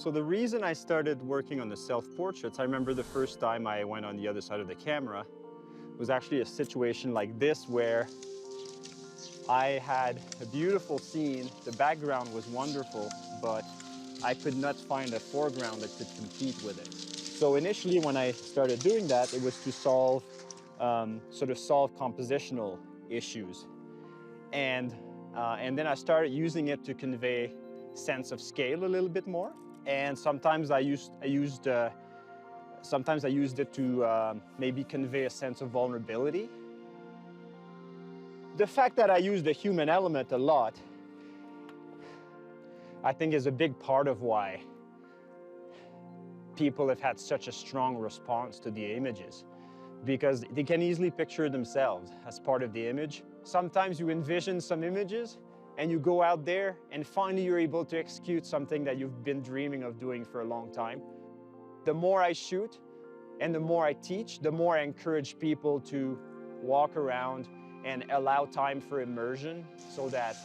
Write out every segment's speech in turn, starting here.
So the reason I started working on the self-portraits, I remember the first time I went on the other side of the camera, was actually a situation like this where I had a beautiful scene, the background was wonderful, but I could not find a foreground that could compete with it. So initially when I started doing that, it was to solve compositional issues. And then I started using it to convey sense of scale a little bit more. And sometimes I used it to maybe convey a sense of vulnerability. The fact that I use the human element a lot, I think, is a big part of why people have had such a strong response to the images, because they can easily picture themselves as part of the image. Sometimes you envision some images and you go out there and finally you're able to execute something that you've been dreaming of doing for a long time. The more I shoot and the more I teach, the more I encourage people to walk around and allow time for immersion so that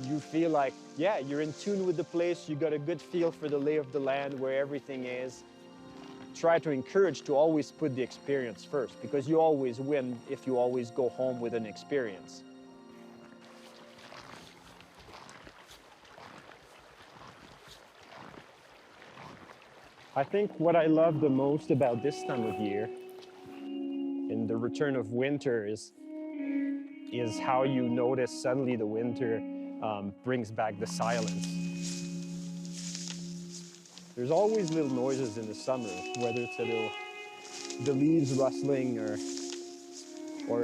you feel like, yeah, you're in tune with the place, you got a good feel for the lay of the land, where everything is. Try to encourage to always put the experience first, because you always win if you always go home with an experience. I think what I love the most about this time of year, in the return of winter, is how you notice suddenly the winter brings back the silence. There's always little noises in the summer, whether it's the leaves rustling or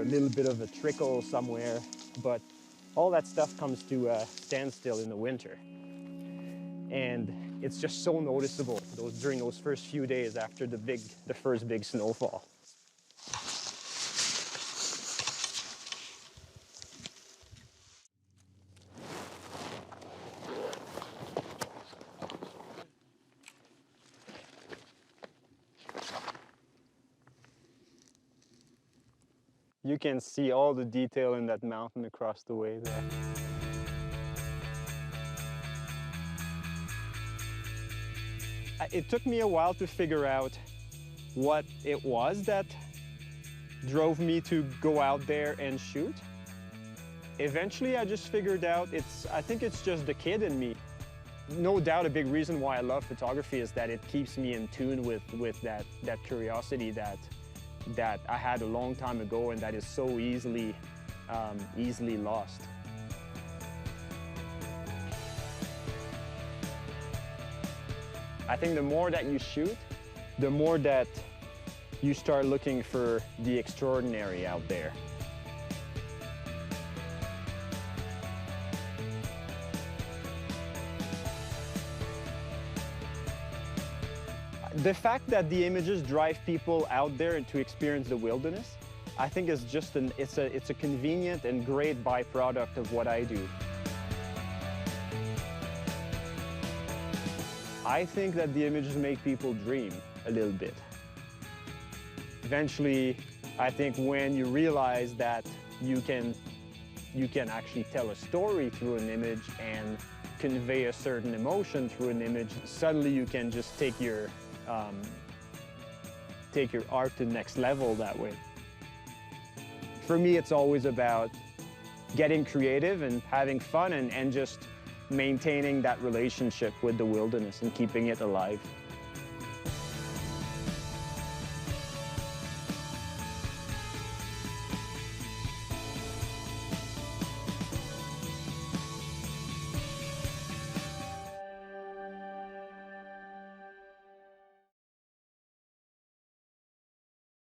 a little bit of a trickle somewhere, but all that stuff comes to a standstill in the winter. And it's just so noticeable during those first few days after the first big snowfall. You can see all the detail in that mountain across the way there. It took me a while to figure out what it was that drove me to go out there and shoot. Eventually, I just figured out I think it's just the kid in me. No doubt a big reason why I love photography is that it keeps me in tune with that curiosity that I had a long time ago and that is so easily lost. I think the more that you shoot, the more that you start looking for the extraordinary out there. The fact that the images drive people out there and to experience the wilderness, I think is just it's a convenient and great byproduct of what I do. I think that the images make people dream a little bit. Eventually, I think when you realize that you can actually tell a story through an image and convey a certain emotion through an image, suddenly you can just take your art to the next level that way. For me, it's always about getting creative and having fun and just maintaining that relationship with the wilderness and keeping it alive.